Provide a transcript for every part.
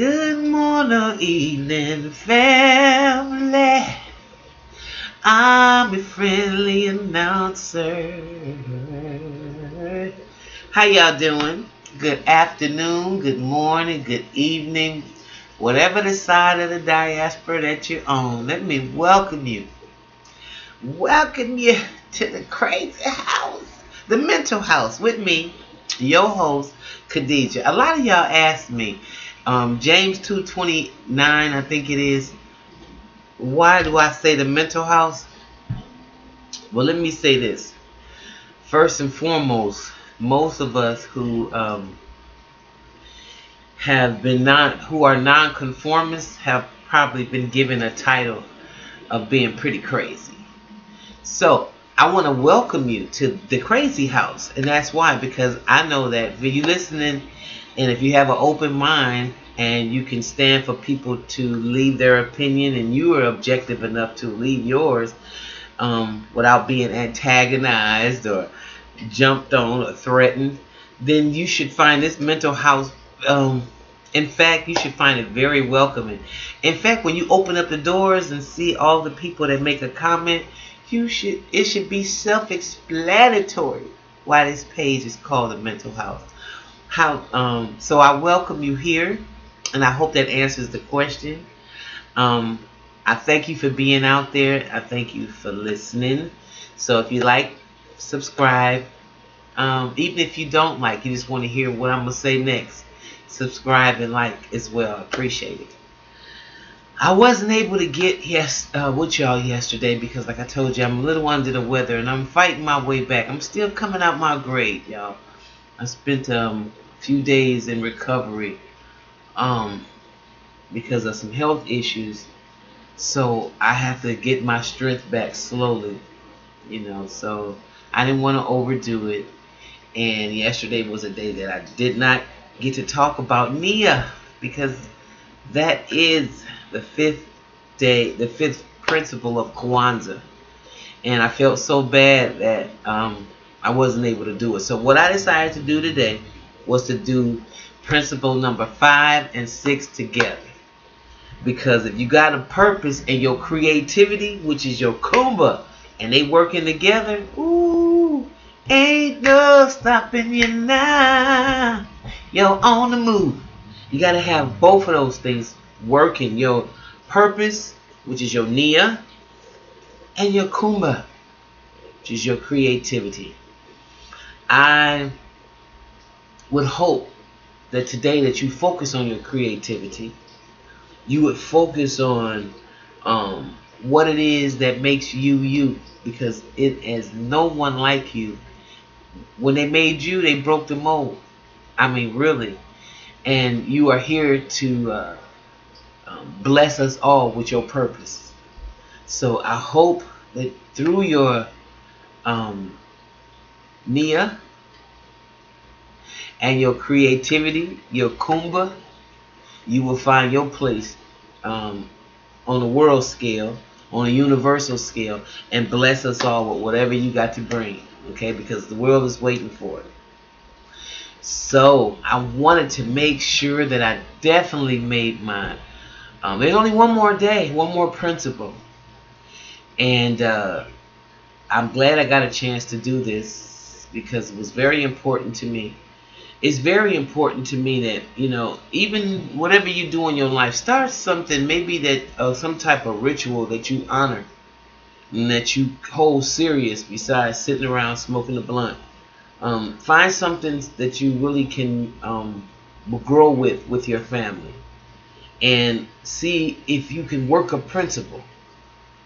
Good morning, evening, family. I'm a friendly announcer. How y'all doing? Good afternoon, good morning, good evening. Whatever the side of the diaspora that you're on, let me welcome you. Welcome you to the crazy house, the mental house with me, your host, Khadijah. A lot of y'all asked me, James 2:29, I think it is, why do I say the mental house? Well, let me say this. First and foremost, most of us who who are nonconformists have probably been given a title of being pretty crazy. So I want to welcome you to the crazy house, and that's why, because I know that if you're listening and if you have an open mind and you can stand for people to leave their opinion and you are objective enough to leave yours without being antagonized or jumped on or threatened, then you should find this mental house. In fact, you should find it very welcoming. In fact, when you open up the doors and see all the people that make a comment, it should be self-explanatory why this page is called the mental house. So I welcome you here, and I hope that answers the question. I thank you for being out there. I thank you for listening. So if you like, subscribe. Even if you don't like, you just want to hear what I'm gonna say next, subscribe and like as well. I appreciate it. I wasn't able to get with y'all yesterday because, like I told you, I'm a little under the weather and I'm fighting my way back. I'm still coming out my grade, y'all. I spent a few days in recovery because of some health issues, so I have to get my strength back slowly, so I didn't want to overdo it. And yesterday was a day that I did not get to talk about Nia, because that is the fifth principle of Kwanzaa, and I felt so bad that I wasn't able to do it. So what I decided to do today was to do principle number 5 and 6 together, because if you got a purpose and your creativity, which is your Kuumba, and they working together, ooh, ain't no stopping you now. You're on the move. You got to have both of those things working. Your purpose, which is your Nia, and your Kuumba, which is your creativity. I would hope that today that you focus on your creativity. You would focus on what it is that makes you you, because it is no one like you. When they made you, they broke the mold. I mean, really. And you are here to bless us all with your purpose. So I hope that through your Nia and your creativity, your Kuumba, you will find your place on a world scale, on a universal scale, and bless us all with whatever you got to bring, okay? Because the world is waiting for it. So I wanted to make sure that I definitely made mine. There's only one more day, one more principle. And I'm glad I got a chance to do this because it was very important to me. It's very important to me that, even whatever you do in your life, start something, maybe that some type of ritual that you honor and that you hold serious besides sitting around smoking a blunt. Find something that you really can grow with your family, and see if you can work a principle,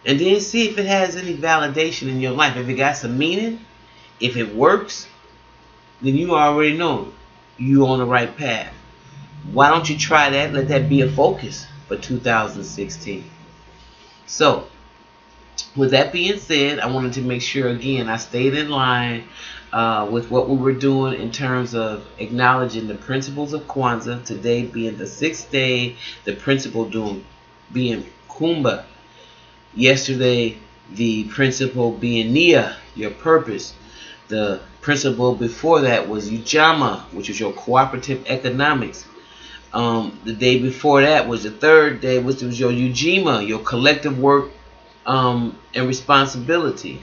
and then see if it has any validation in your life. If it got some meaning, if it works, then you already know you're on the right path. Why don't you try that? Let that be a focus for 2016. So with that being said, I wanted to make sure again I stayed in line with what we were doing in terms of acknowledging the principles of Kwanzaa, today being the 6th day, the principle being Kuumba, yesterday the principle being Nia, your purpose. The principle before that was Ujamaa, which is your cooperative economics. The day before that was the third day, which was your Ujima, your collective work and responsibility.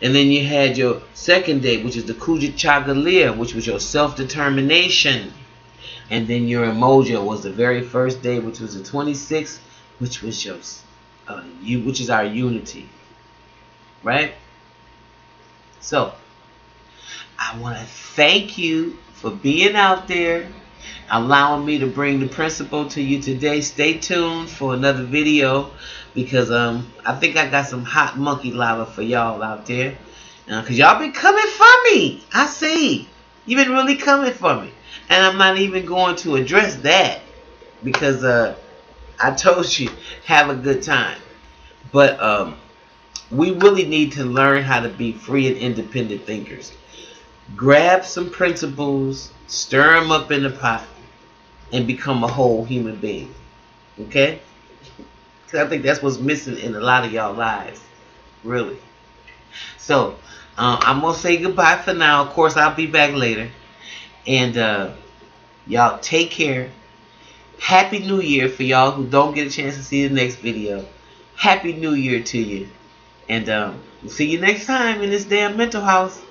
And then you had your second day, which is the Kujachagalia, which was your self-determination. And then your Emoja was the very first day, which was the 26th, which was your which is our unity, right? So I want to thank you for being out there, allowing me to bring the principle to you today. Stay tuned for another video, because I think I got some hot monkey lava for y'all out there, because y'all been coming for me. I see you've been really coming for me, and I'm not even going to address that, because I told you, have a good time. But we really need to learn how to be free and independent thinkers. Grab some principles, stir them up in the pot, and become a whole human being. Okay? Because I think that's what's missing in a lot of y'all lives. Really. So, I'm going to say goodbye for now. Of course, I'll be back later. And y'all take care. Happy New Year for y'all who don't get a chance to see the next video. Happy New Year to you. And we'll see you next time in this damn mental house.